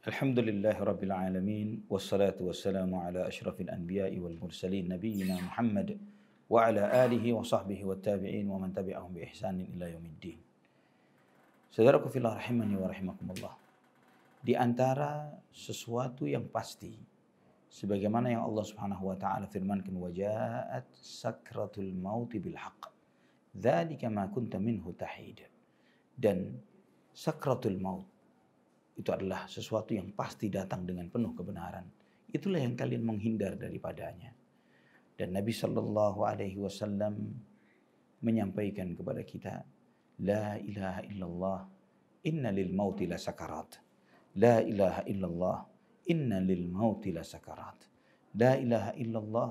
Alhamdulillahirabbil alamin wassalatu wassalamu ala asyrafil anbiya'i wal mursalin nabiyyina Muhammad wa ala alihi wa sahbihi wat tabi'in wa man tabi'ahum bi ihsanin ila yaumiddin. Saudaraku fillah rahimani wa rahimakumullah. Di antara sesuatu yang pasti sebagaimana yang Allah Subhanahu wa taala firmankan wa ja'at sakratul mauti bil haqq. Dzalika ma kunta minhu tahid. Dan sakratul maut itu adalah sesuatu yang pasti datang dengan penuh kebenaran. Itulah yang kalian menghindar daripadanya. Dan Nabi Shallallahu Alaihi Wasallam menyampaikan kepada kita, La ilaha illallah, inna lil mauti la sakarat. La ilaha illallah, inna lil mauti la sakarat. La ilaha illallah,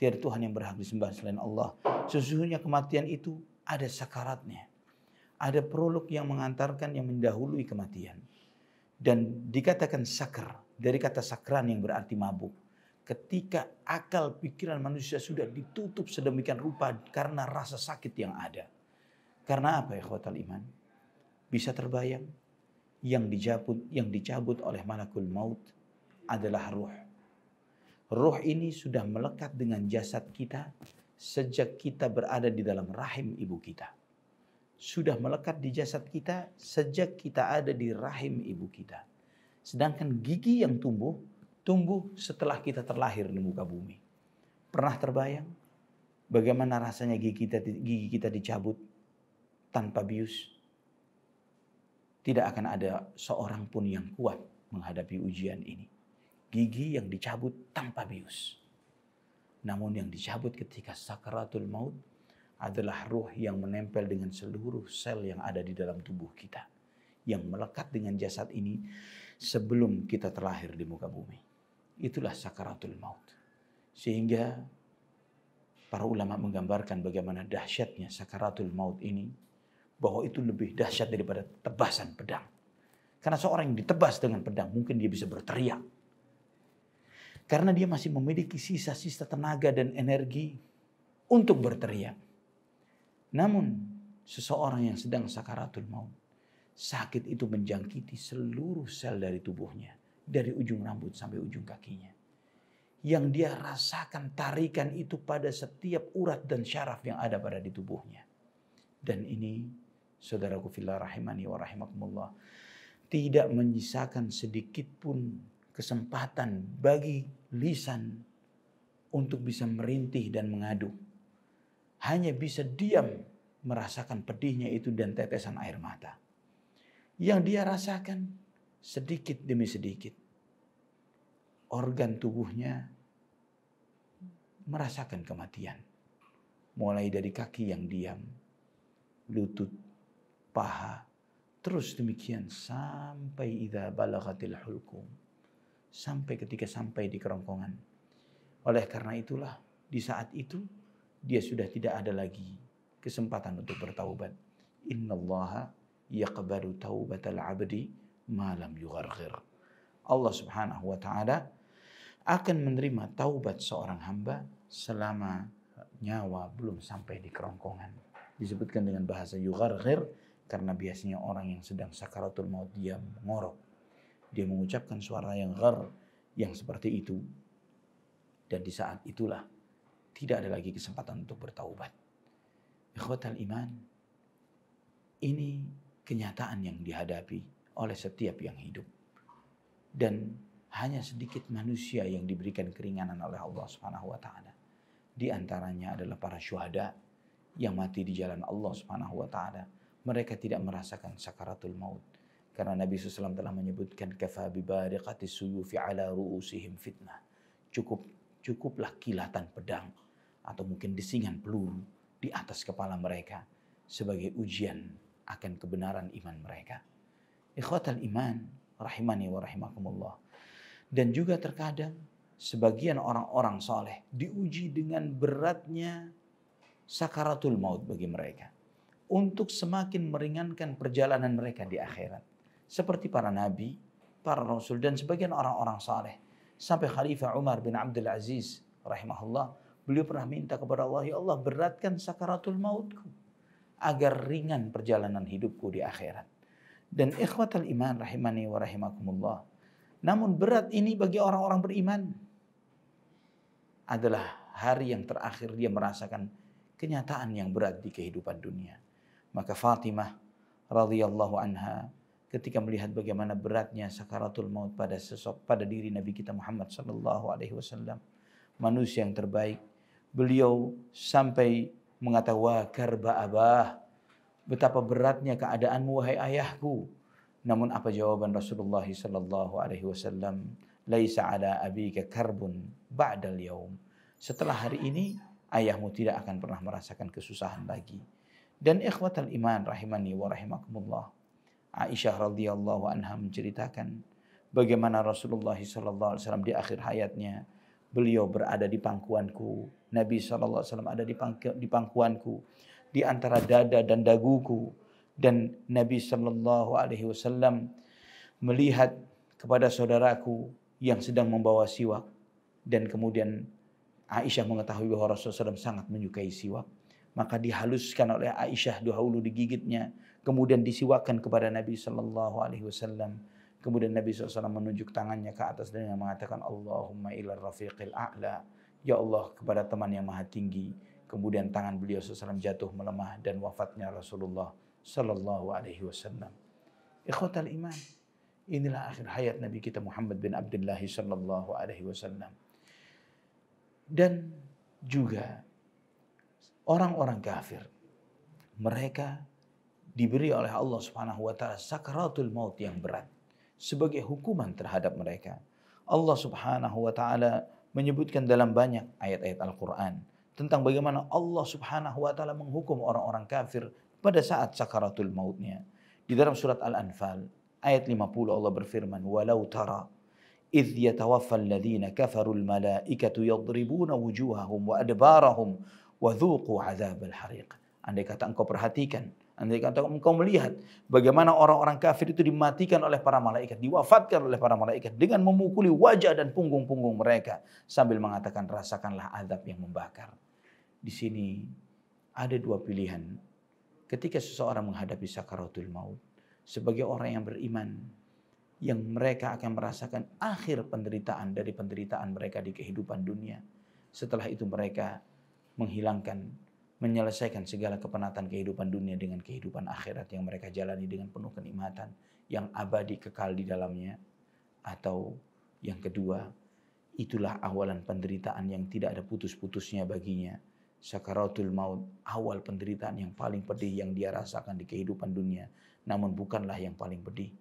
tiada Tuhan yang berhak disembah selain Allah. Sesungguhnya kematian itu ada sakaratnya. Ada prolog yang mengantarkan, yang mendahului kematian. Dan dikatakan sakar, dari kata sakran yang berarti mabuk. Ketika akal pikiran manusia sudah ditutup sedemikian rupa karena rasa sakit yang ada. Karena apa ya ikhwatal iman? Bisa terbayang yang dicabut oleh malakul maut adalah ruh. Ruh ini sudah melekat dengan jasad kita sejak kita berada di dalam rahim ibu kita. Sudah melekat di jasad kita sejak kita ada di rahim ibu kita. Sedangkan gigi yang tumbuh setelah kita terlahir di muka bumi. Pernah terbayang bagaimana rasanya gigi kita dicabut tanpa bius? Tidak akan ada seorang pun yang kuat menghadapi ujian ini. Gigi yang dicabut tanpa bius. Namun yang dicabut ketika sakaratul maut adalah ruh yang menempel dengan seluruh sel yang ada di dalam tubuh kita. Yang melekat dengan jasad ini sebelum kita terlahir di muka bumi. Itulah sakaratul maut. Sehingga para ulama menggambarkan bagaimana dahsyatnya sakaratul maut ini. Bahwa itu lebih dahsyat daripada tebasan pedang. Karena seorang yang ditebas dengan pedang mungkin dia bisa berteriak. Karena dia masih memiliki sisa-sisa tenaga dan energi untuk berteriak. Namun seseorang yang sedang sakaratul maut, sakit itu menjangkiti seluruh sel dari tubuhnya, dari ujung rambut sampai ujung kakinya. Yang dia rasakan tarikan itu pada setiap urat dan syaraf yang ada pada di tubuhnya. Dan ini, saudaraku fillah rahimani wa rahimakumullah, tidak menyisakan sedikit pun kesempatan bagi lisan untuk bisa merintih dan mengadu. Hanya bisa diam merasakan pedihnya itu dan tetesan air mata. Yang dia rasakan sedikit demi sedikit. Organ tubuhnya merasakan kematian. Mulai dari kaki yang diam, lutut, paha, terus demikian sampai idza balaghatil hulqum. Sampai ketika sampai di kerongkongan. Oleh karena itulah di saat itu dia sudah tidak ada lagi kesempatan untuk bertaubat. Innallaha yaqbalu taubatal abdi ma lam yugharghir. Allah Subhanahu wa taala akan menerima taubat seorang hamba selama nyawa belum sampai di kerongkongan. Disebutkan dengan bahasa yugharghir karena biasanya orang yang sedang sakaratul maut dia mengorok. Dia mengucapkan suara yang ghar yang seperti itu. Dan di saat itulah tidak ada lagi kesempatan untuk bertaubat. Ikhwatal iman, ini kenyataan yang dihadapi oleh setiap yang hidup. Dan hanya sedikit manusia yang diberikan keringanan oleh Allah Subhanahu wa taala. Di antaranya adalah para syuhada yang mati di jalan Allah Subhanahu wa taala. Mereka tidak merasakan sakaratul maut. Karena Nabi SAW telah menyebutkan kafa bibariqatis suyufi ala ru'usihim fitnah. Cukuplah kilatan pedang atau mungkin desingan peluru di atas kepala mereka sebagai ujian akan kebenaran iman mereka. Ikhwatal iman rahimani wa rahimakumullah. Dan juga terkadang sebagian orang-orang soleh diuji dengan beratnya sakaratul maut bagi mereka untuk semakin meringankan perjalanan mereka di akhirat. Seperti para nabi, para rasul dan sebagian orang-orang soleh. Sampai Khalifah Umar bin Abdul Aziz rahimahullah, beliau pernah minta kepada Allah, ya Allah beratkan sakaratul mautku agar ringan perjalanan hidupku di akhirat. Dan ikhwatal iman rahimani wa rahimakumullah, Namun berat ini bagi orang-orang beriman adalah hari yang terakhir dia merasakan kenyataan yang berat di kehidupan dunia. Maka Fatimah radhiyallahu anha ketika melihat bagaimana beratnya sakaratul maut pada diri Nabi kita Muhammad sallallahu alaihi wasallam, manusia yang terbaik, beliau sampai mengatakan, wa karba abah, betapa beratnya keadaanmu wahai ayahku. Namun apa jawaban Rasulullah sallallahu alaihi wasallam? Laisa ala abika karbun ba'dal yaum. Setelah hari ini ayahmu tidak akan pernah merasakan kesusahan lagi. Dan ikhwatal iman rahimani wa rahimakumullah, Aisyah radhiyallahu anha menceritakan bagaimana Rasulullah sallallahu alaihi wasallam di akhir hayatnya beliau berada di pangkuanku. Nabi sallallahu alaihi wasallam ada di pangkuanku, di antara dada dan daguku. Dan Nabi sallallahu alaihi wasallam melihat kepada saudaraku yang sedang membawa siwak, dan kemudian Aisyah mengetahui bahwa Rasulullah SAW sangat menyukai siwak. Maka dihaluskan oleh Aisyah dahulu digigitnya, kemudian disiwakkan kepada Nabi sallallahu alaihi wasallam. Kemudian Nabi SAW menunjuk tangannya ke atas dan mengatakan, Allahumma ilar rafiqil a'la, ya Allah kepada teman yang maha tinggi. Kemudian tangan beliau SAW jatuh melemah dan wafatnya Rasulullah sallallahu alaihi wasallam. Ikhwatal iman, inilah akhir hayat Nabi kita Muhammad bin Abdullah sallallahu alaihi wasallam. Dan juga orang-orang kafir, mereka diberi oleh Allah Subhanahu wa taala sakaratul maut yang berat sebagai hukuman terhadap mereka. Allah Subhanahu wa taala menyebutkan dalam banyak ayat-ayat Al-Qur'an tentang bagaimana Allah Subhanahu wa taala menghukum orang-orang kafir pada saat sakaratul mautnya. Di dalam surat Al-Anfal ayat 50 Allah berfirman, walau tara idh yatawaffal ladzina kafarul malaikatu yadribuna wujuhahum wa adbarahum wa dhuqu adzabal hariq. Andai kata engkau perhatikan, andai kata engkau melihat bagaimana orang-orang kafir itu dimatikan oleh para malaikat, diwafatkan oleh para malaikat dengan memukuli wajah dan punggung-punggung mereka sambil mengatakan, rasakanlah azab yang membakar. Di sini ada dua pilihan ketika seseorang menghadapi sakaratul maut. Sebagai orang yang beriman, yang mereka akan merasakan akhir penderitaan dari penderitaan mereka di kehidupan dunia. Setelah itu mereka menyelesaikan segala kepenatan kehidupan dunia dengan kehidupan akhirat yang mereka jalani dengan penuh kenikmatan yang abadi kekal di dalamnya. Atau yang kedua, itulah awalan penderitaan yang tidak ada putus-putusnya baginya. Sakaratul maut, awal penderitaan yang paling pedih yang dia rasakan di kehidupan dunia, namun bukanlah yang paling pedih.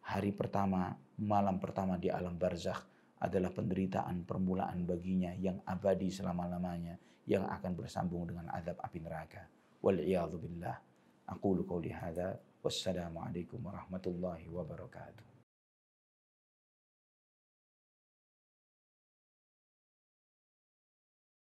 Hari pertama, malam pertama di alam barzakh adalah penderitaan permulaan baginya yang abadi selama-lamanya, yang akan bersambung dengan azab api neraka. Wal'iyadzu billah. Aqulu qouli hadza wassalamu alaikum warahmatullahi wabarakatuh.